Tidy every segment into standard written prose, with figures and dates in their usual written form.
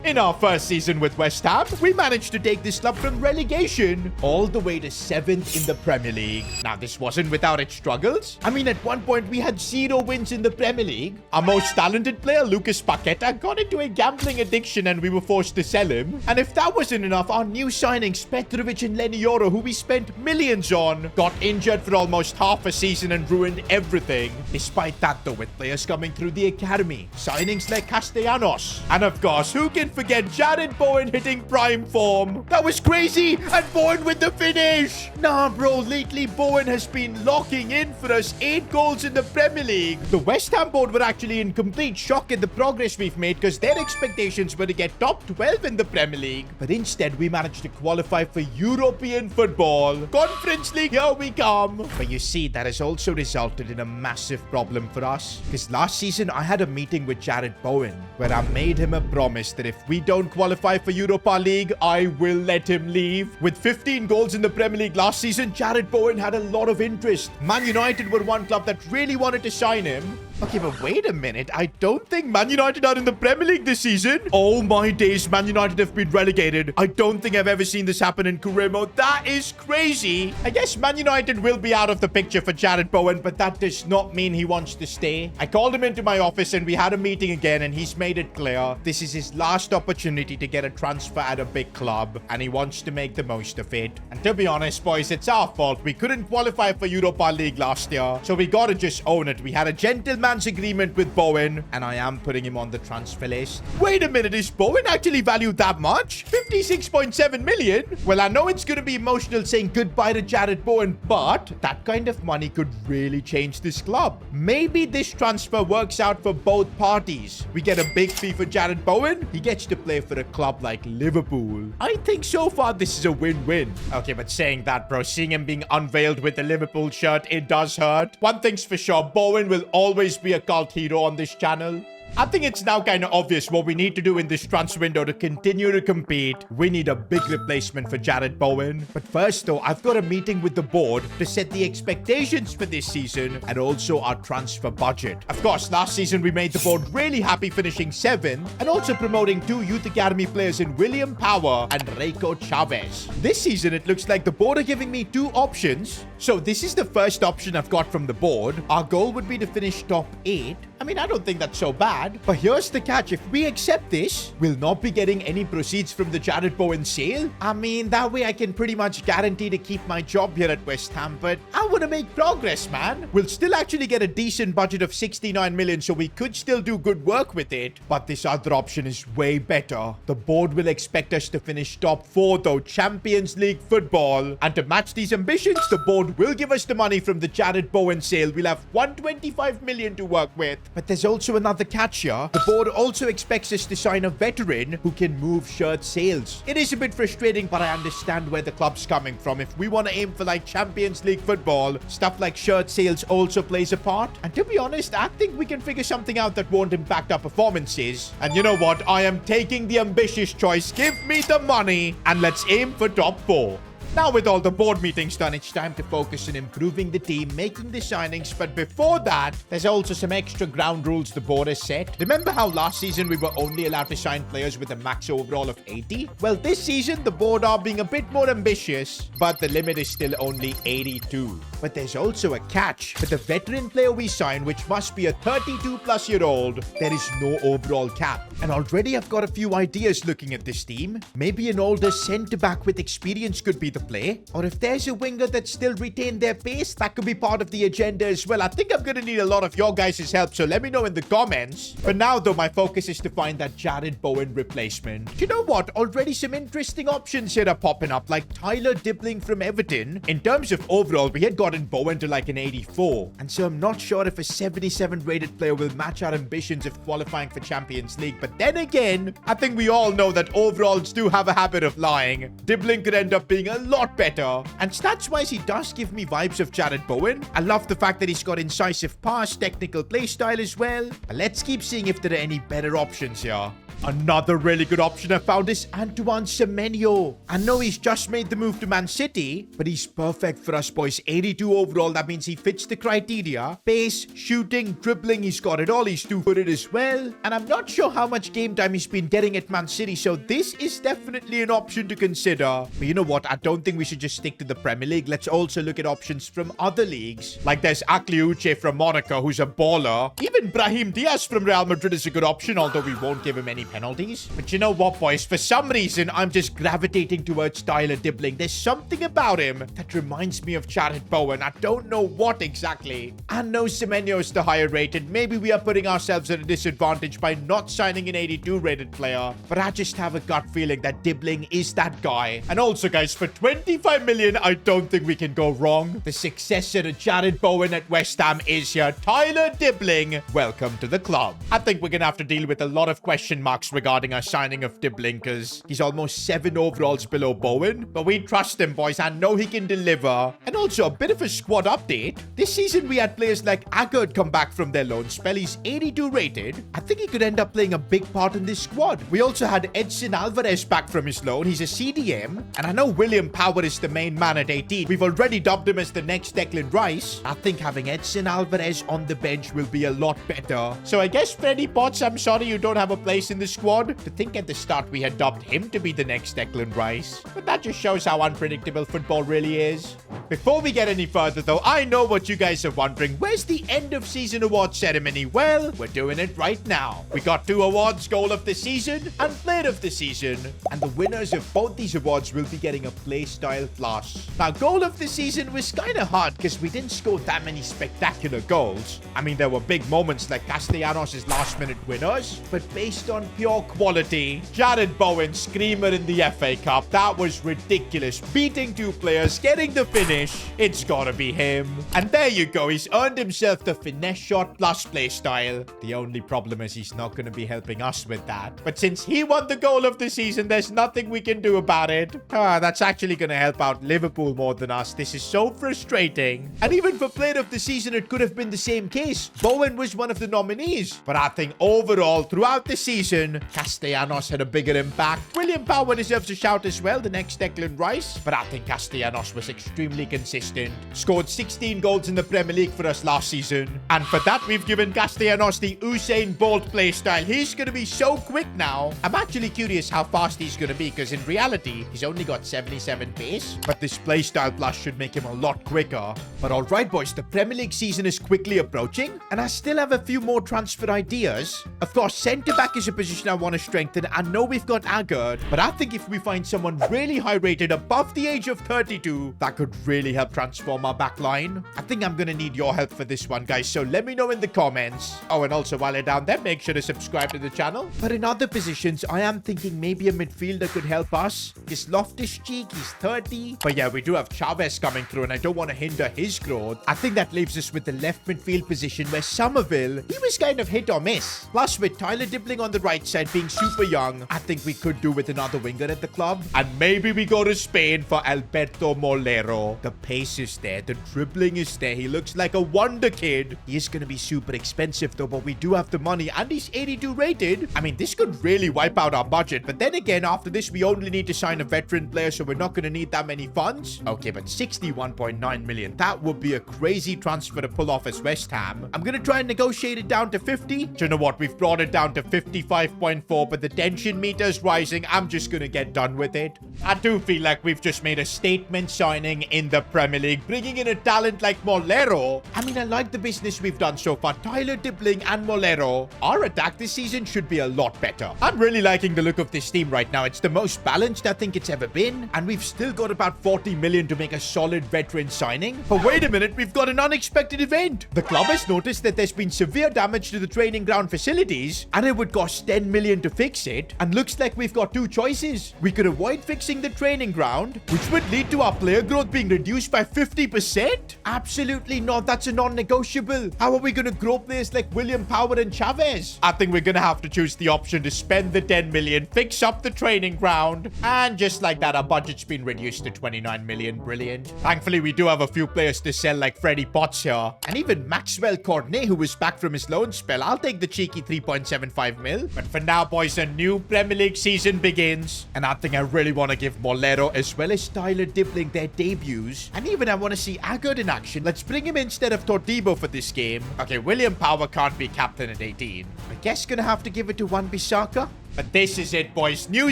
In our first season with West Ham, we managed to take this club from relegation all the way to 7th in the Premier League. Now, this wasn't without its struggles. I mean, at one point, we had 0 wins in the Premier League. Our most talented player, Lucas Paqueta, got into a gambling addiction and we were forced to sell him. And if that wasn't enough, our new signings, Petrovic and Lenioro, who we spent millions on, got injured for almost half a season and ruined everything. Despite that, though, with players coming through the academy, signings like Castellanos, and of course, who can forget Jared Bowen hitting prime form? That was crazy, and Bowen with the finish. Nah, bro, lately Bowen has been locking in for us 8 goals in the Premier League. The West Ham board were actually in complete shock at the progress we've made because their expectations were to get top 12 in the Premier League. But instead, we managed to qualify for European football. Conference League, here we come. But you see, that has also resulted in a massive problem for us. Because last season, I had a meeting with Jared Bowen where I made him a promise that if we don't qualify for Europa League, I will let him leave. With 15 goals in the Premier League last season, Jared Bowen had a lot of interest. Man United were one club that really wanted to sign him. Okay, but wait a minute. I don't think Man United are in the Premier League this season. Oh my days, Man United have been relegated. I don't think I've ever seen this happen in career mode. That is crazy. I guess Man United will be out of the picture for Jared Bowen, but that does not mean he wants to stay. I called him into my office and we had a meeting again, and he's made it clear this is his last opportunity to get a transfer at a big club, and he wants to make the most of it. And to be honest, boys, it's our fault. We couldn't qualify for Europa League last year, so we gotta just own it. We had a gentleman's agreement with Bowen, and I am putting him on the transfer list. Wait a minute, is Bowen actually valued that much? 56.7 million? Well, I know it's gonna be emotional saying goodbye to Jared Bowen, but that kind of money could really change this club. Maybe this transfer works out for both parties. We get a big fee for Jared Bowen. He gets to play for a club like Liverpool. I think so far this is a win-win. Okay, but saying that, bro, seeing him being unveiled with the Liverpool shirt, it does hurt. One thing's for sure, Bowen will always be a cult hero on this channel. I think it's now kind of obvious what we need to do in this transfer window to continue to compete. We need a big replacement for Jared Bowen. But first, though, I've got a meeting with the board to set the expectations for this season and also our transfer budget. Of course, last season we made the board really happy finishing 7th and also promoting 2 youth academy players in William Power and Reiko Chavez. This season, it looks like the board are giving me 2 options. So this is the first option I've got from the board. Our goal would be to finish top 8. I mean, I don't think that's so bad. But here's the catch. If we accept this, we'll not be getting any proceeds from the Jared Bowen sale. I mean, that way I can pretty much guarantee to keep my job here at West Ham. But I want to make progress, man. We'll still actually get a decent budget of 69 million, so we could still do good work with it. But this other option is way better. The board will expect us to finish top 4, though, Champions League football. And to match these ambitions, the board will give us the money from the Jared Bowen sale. We'll have 125 million to work with. But there's also another catch here. The board also expects us to sign a veteran who can move shirt sales. It is a bit frustrating, but I understand where the club's coming from. If we want to aim for like Champions League football, stuff like shirt sales also plays a part. And to be honest, I think we can figure something out that won't impact our performances. And you know what? I am taking the ambitious choice. Give me the money and let's aim for top 4. Now, with all the board meetings done, it's time to focus on improving the team, making the signings. But before that, there's also some extra ground rules the board has set. Remember how last season we were only allowed to sign players with a max overall of 80? Well, this season, the board are being a bit more ambitious, but the limit is still only 82. But there's also a catch. For the veteran player we sign, which must be a 32-plus-year-old, there is no overall cap. And already I've got a few ideas looking at this team. Maybe an older centre-back with experience could be the play. Or if there's a winger that still retain their pace, that could be part of the agenda as well. I think I'm going to need a lot of your guys' help, so let me know in the comments. For now, though, my focus is to find that Jared Bowen replacement. You know what? Already some interesting options here are popping up, like Tyler Dibbling from Everton. In terms of overall, we had gotten Bowen to like an 84. And so I'm not sure if a 77 rated player will match our ambitions of qualifying for Champions League. But then again, I think we all know that overalls do have a habit of lying. Dibbling could end up being a lot better. And stats-wise, he does give me vibes of Jared Bowen. I love the fact that he's got incisive pass, technical playstyle as well. But let's keep seeing if there are any better options here. Another really good option I found is Antoine Semenyo. I know he's just made the move to Man City, but he's perfect for us, boys. 82 overall, that means he fits the criteria. Pace, shooting, dribbling, he's got it all. He's two-footed as well. And I'm not sure how much game time he's been getting at Man City, so this is definitely an option to consider. But you know what? I don't think we should just stick to the Premier League. Let's also look at options from other leagues. Like there's Akliuche from Monaco, who's a baller. Even Brahim Diaz from Real Madrid is a good option, although we won't give him any penalties. But you know what, boys? For some reason, I'm just gravitating towards Tyler Dibbling. There's something about him that reminds me of Jared Bowen. I don't know what exactly. I know Semenyo is the higher rated. Maybe we are putting ourselves at a disadvantage by not signing an 82 rated player. But I just have a gut feeling that Dibbling is that guy. And also, guys, for 25 million, I don't think we can go wrong. The successor to Jared Bowen at West Ham is here. Tyler Dibbling. Welcome to the club. I think we're going to have to deal with a lot of question marks regarding our signing of Dibbling because he's almost 7 overalls below Bowen. But we trust him, boys. I know he can deliver. And also a bit of a squad update. This season we had players like Agard come back from their loan spell. He's 82 rated. I think he could end up playing a big part in this squad. We also had Edson Alvarez back from his loan. He's a CDM. And I know William Power is the main man at 18. We've already dubbed him as the next Declan Rice. I think having Edson Alvarez on the bench will be a lot better. So I guess Freddie Potts, I'm sorry you don't have a place in the squad. To think at the start we had dubbed him to be the next Declan Rice. But that just shows how unpredictable football really is. Before we get any further though, I know what you guys are wondering. Where's the end of season award ceremony? Well, we're doing it right now. We got 2 awards, Goal of the Season and Player of the Season. And the winners of both these awards will be getting a playstyle plus. Now, Goal of the Season was kind of hard because we didn't score that many spectacular goals. I mean, there were big moments like Castellanos' last-minute winners, but based on pure quality, Jared Bowen, screamer in the FA Cup, that was ridiculous. Beating 2 players, getting the finish, it's gotta be him. And there you go, he's earned himself the finesse shot plus playstyle. The only problem is he's not gonna be helping us with that. But since he won the Goal of the Season, there's nothing we can do about it. That's actually gonna help out Liverpool more than us. This is so frustrating. And even for Player of the Season, it could have been the same case. Bowen was one of the nominees. But I think overall, throughout the season, Castellanos had a bigger impact. William Power deserves a shout as well, the next Declan Rice. But I think Castellanos was extremely consistent. Scored 16 goals in the Premier League for us last season. And for that, we've given Castellanos the Usain Bolt playstyle. He's going to be so quick now. I'm actually curious how fast he's going to be because in reality, he's only got 77 pace. But this playstyle plus should make him a lot quicker. But alright, boys, the Premier League season is quickly approaching. And I still have a few more transfer ideas. Of course, centre-back is a position I want to strengthen. I know we've got Agard, but I think if we find someone really high-rated above the age of 32, that could really help transform our back line. I think I'm going to need your help for this one, guys, so let me know in the comments. Oh, and also while you're down there, make sure to subscribe to the channel. But in other positions, I am thinking maybe a midfielder could help us. This Loftus-Cheek, he's 30. But yeah, we do have Chavez coming through, and I don't want to hinder his growth. I think that leaves us with the left midfield position where Somerville, he was kind of hit or miss. Plus, with Tyler Dibbling on the right side being super young, I think we could do with another winger at the club. And maybe we go to Spain for Alberto Molero. The pace is there. The dribbling is there. He looks like a wonder kid. He is going to be super expensive though, but we do have the money and he's 82 rated. I mean, this could really wipe out our budget. But then again, after this, we only need to sign a veteran player, so we're not going to need that many funds. Okay, but 61.9 million. That would be a crazy transfer to pull off as West Ham. I'm going to try and negotiate it down to 50. Do you know what? We've brought it down to 55.4, but the tension meter's rising. I'm just going to get done with it. I do feel like we've just made a statement signing in the Premier League, bringing in a talent like Molero. I mean, I like the business we've done so far. Tyler Dibbling and Molero. Our attack this season should be a lot better. I'm really liking the look of this team right now. It's the most balanced I think it's ever been, and we've still got about 40 million to make a solid veteran signing. But wait a minute, we've got an unexpected event. The club has noticed that there's been severe damage to the training ground facilities, and it would cost 10 million to fix it. And looks like we've got two choices. We could avoid fixing reducing the training ground, which would lead to our player growth being reduced by 50%? Absolutely not. That's a non-negotiable. How are we going to grow players like William Power and Chavez? I think we're going to have to choose the option to spend the 10 million, fix up the training ground, and just like that, our budget's been reduced to 29 million. Brilliant. Thankfully, we do have a few players to sell like Freddie Potts here. And even Maxwell Cornet, who was back from his loan spell. I'll take the cheeky 3.75 mil. But for now, boys, a new Premier League season begins. And I think I really want to give Molero as well as Tyler Dibling their debuts. And even I want to see Agard in action. Let's bring him instead of Tordibo for this game. Okay, William Power can't be captain at 18. I guess gonna have to give it to Wan-Bissaka. But this is it, boys. New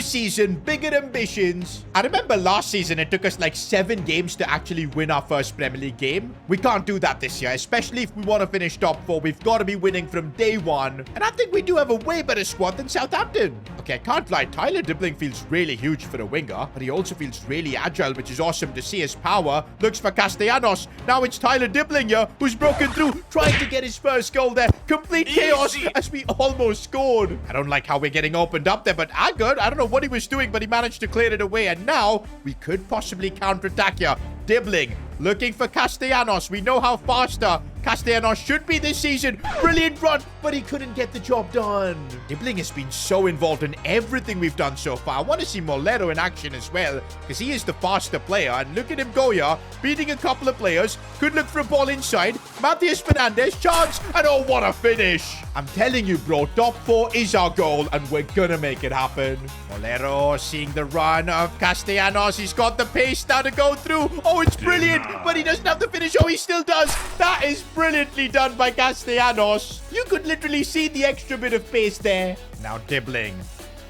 season, bigger ambitions. I remember last season, it took us like 7 games to actually win our first Premier League game. We can't do that this year, especially if we want to finish top 4. We've got to be winning from day 1. And I think we do have a way better squad than Southampton. Okay, I can't lie. Tyler Dibling feels really huge for a winger, but he also feels really agile, which is awesome to see. His power looks for Castellanos. Now it's Tyler Dibling here, who's broken through, trying to get his first goal there. Complete chaos as we almost scored. I don't like how we're getting opened up there, but Agard, I don't know what he was doing, but he managed to clear it away, and now we could possibly counterattack here. Dibling looking for Castellanos. We know how faster Castellanos should be this season. Brilliant run, but he couldn't get the job done. Dibling has been so involved in everything we've done so far. I want to see Molero in action as well, because he is the faster player. And look at him go here, beating a couple of players. Could look for a ball inside. Matheus Fernandez, chance, and oh, what a finish. I'm telling you, bro, top 4 is our goal, and we're gonna make it happen. Molero seeing the run of Castellanos. He's got the pace now to go through. Oh, it's brilliant, but he doesn't have the finish. Oh, he still does. That is brilliantly done by Castellanos. You could literally see the extra bit of pace there. Now Dibling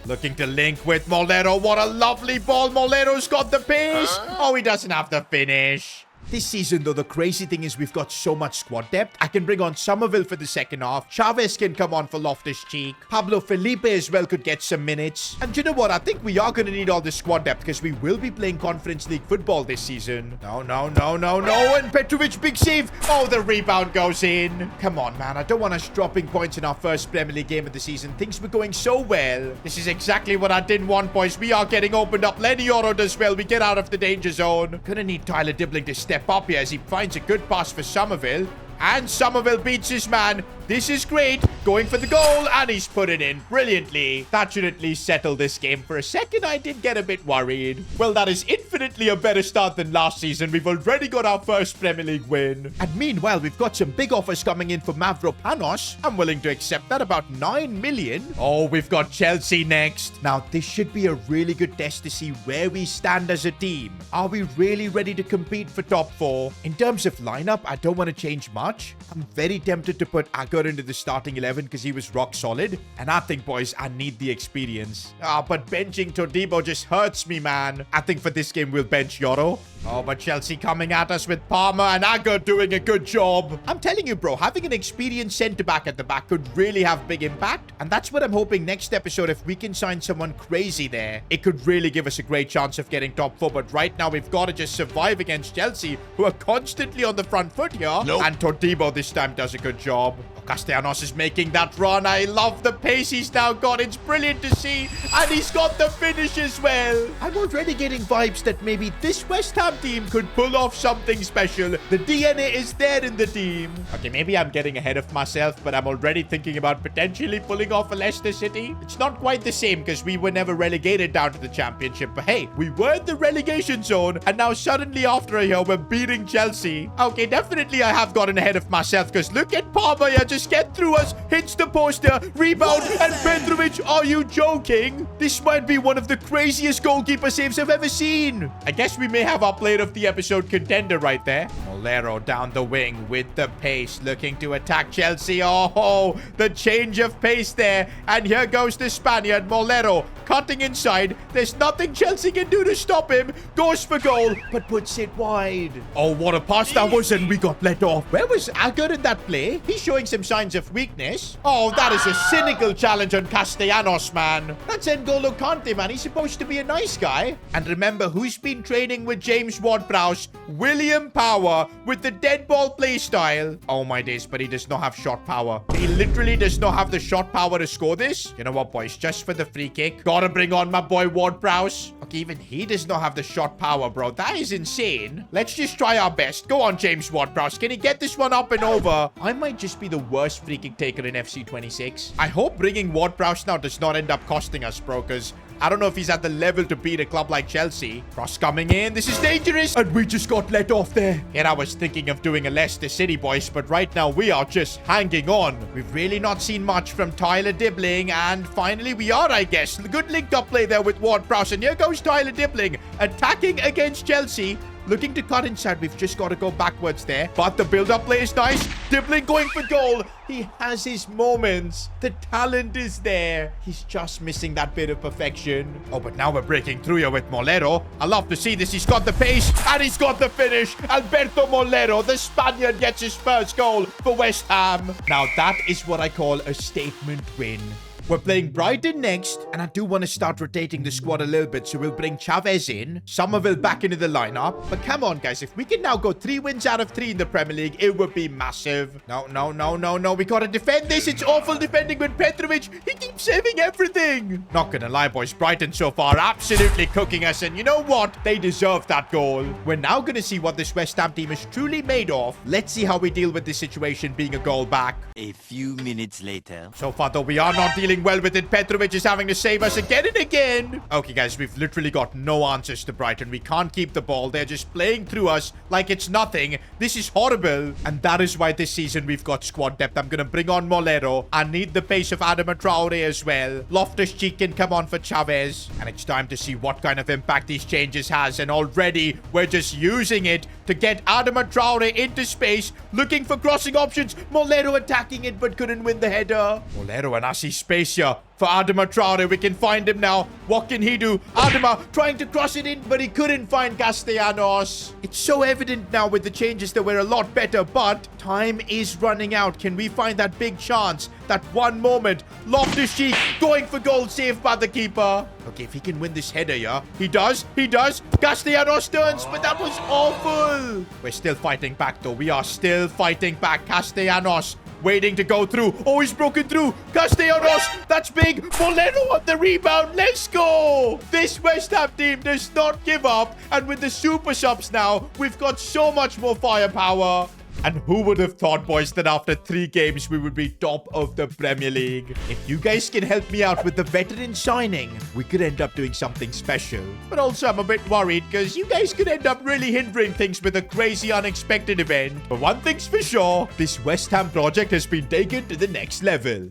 looking to link with Molero. What a lovely ball. Molero's got the pace. Oh, he doesn't have the finish. This season, though, the crazy thing is we've got so much squad depth. I can bring on Somerville for the second half. Chavez can come on for Loftus-Cheek. Pablo Felipe as well could get some minutes. And you know what? I think we are going to need all this squad depth because we will be playing Conference League football this season. No. And Petrovic, big save. Oh, the rebound goes in. Come on, man. I don't want us dropping points in our first Premier League game of the season. Things were going so well. This is exactly what I didn't want, boys. We are getting opened up. Lenny Oro does well. We get out of the danger zone. Gonna need Tyler Dibling to step up here as he finds a good pass for Somerville. And Somerville beats his man. This is great. Going for the goal, and he's put it in brilliantly. That should at least settle this game. For a second, I did get a bit worried. Well, that is infinitely a better start than last season. We've already got our first Premier League win. And meanwhile, we've got some big offers coming in for Mavropanos. I'm willing to accept that, about 9 million. Oh, we've got Chelsea next. Now, this should be a really good test to see where we stand as a team. Are we really ready to compete for top 4? In terms of lineup, I don't want to change much. I'm very tempted to put Agard into the starting 11 because he was rock solid. And I think, boys, I need the experience. But benching Tordibo just hurts me, man. I think for this game, we'll bench Yoro. Oh, but Chelsea coming at us with Palmer and Agard doing a good job. I'm telling you, bro, having an experienced centre-back at the back could really have big impact. And that's what I'm hoping next episode, if we can sign someone crazy there, it could really give us a great chance of getting top 4. But right now, we've got to just survive against Chelsea, who are constantly on the front foot here. Nope. And Tordibo this time does a good job. Castellanos is making that run. I love the pace he's now got. It's brilliant to see. And he's got the finish as well. I'm already getting vibes that maybe this West Ham team could pull off something special. The DNA is there in the team. Okay, maybe I'm getting ahead of myself, but I'm already thinking about potentially pulling off a Leicester City. It's not quite the same because we were never relegated down to the Championship. But hey, we were in the relegation zone, and now suddenly after a year, we're beating Chelsea. Okay, definitely I have gotten ahead of myself because look at Palmer here, just get through us, hits the poster, rebound, and Petrovic, are you joking? This might be one of the craziest goalkeeper saves I've ever seen. I guess we may have our player of the episode contender right there. Molero down the wing with the pace, looking to attack Chelsea. Oh, the change of pace there. And here goes the Spaniard, Molero, cutting inside. There's nothing Chelsea can do to stop him. Goes for goal, but puts it wide. Oh, what a pass that was, and we got let off. Where was Agard in that play? He's showing some signs of weakness. Oh, that is a cynical challenge on Castellanos, man. That's N'Golo Kante, man. He's supposed to be a nice guy. And remember, who's been training with James James Ward-Prowse, William Power with the dead ball play style. Oh my days, but he does not have shot power. He literally does not have the shot power to score this. You know what, boys? Just for the free kick. Gotta bring on my boy Ward-Prowse. Okay, even he does not have the shot power, bro. That is insane. Let's just try our best. Go on, James Ward-Prowse. Can he get this one up and over? I might just be the worst free kick taker in FC 26. I hope bringing Ward-Prowse now does not end up costing us, bro, because I don't know if he's at the level to beat a club like Chelsea. Cross coming in. This is dangerous. And we just got let off there. Here I was thinking of doing a Leicester City, boys, but right now we are just hanging on. We've really not seen much from Tyler Dibbling, and finally we are, I guess. Good link-up play there with Ward-Prowse, and here goes Tyler Dibbling attacking against Chelsea. Looking to cut inside. We've just got to go backwards there. But the build-up play is nice. Dibbling going for goal. He has his moments. The talent is there. He's just missing that bit of perfection. Oh, but now we're breaking through here with Molero. I love to see this. He's got the pace and he's got the finish. Alberto Molero, the Spaniard, gets his first goal for West Ham. Now, that is what I call a statement win. We're playing Brighton next, and I do want to start rotating the squad a little bit, so we'll bring Chavez in, Somerville back into the lineup. But come on, guys, if we can now go 3 wins out of 3 in the Premier League, it would be massive. No. We got to defend this. It's awful defending with Petrovic. He keeps saving everything. Not gonna lie, boys, Brighton so far absolutely cooking us, and you know what? They deserve that goal. We're now gonna see what this West Ham team is truly made of. Let's see how we deal with this situation being a goal back. A few minutes later. So far, though, we are not dealing well with it. Petrovic is having to save us again and again. Okay, guys, we've literally got no answers to Brighton. We can't keep the ball. They're just playing through us like it's nothing. This is horrible. And that is why this season we've got squad depth. I'm going to bring on Molero. I need the pace of Adama Traore as well. Loftus-Cheek can come on for Chavez. And it's time to see what kind of impact these changes has. And already, we're just using it to get Adama Traore into space, looking for crossing options. Molero attacking it, but couldn't win the header. Molero, and I see space here for Adama Traore. We can find him now. What can he do? Adama trying to cross it in, but he couldn't find Castellanos. It's so evident now with the changes that we're a lot better, but time is running out. Can we find that big chance? That one moment. Loftus-Cheek going for goal, saved by the keeper. Okay, if he can win this header, yeah. He does. Castellanos turns, but that was awful. We're still fighting back, though. We are still fighting back. Castellanos waiting to go through. Oh, he's broken through. Castellanos, that's big. Molero on the rebound. Let's go. This West Ham team does not give up. And with the super subs now, we've got so much more firepower. And who would have thought, boys, that after 3 games, we would be top of the Premier League? If you guys can help me out with the veteran signing, we could end up doing something special. But also, I'm a bit worried because you guys could end up really hindering things with a crazy, unexpected event. But one thing's for sure, this West Ham project has been taken to the next level.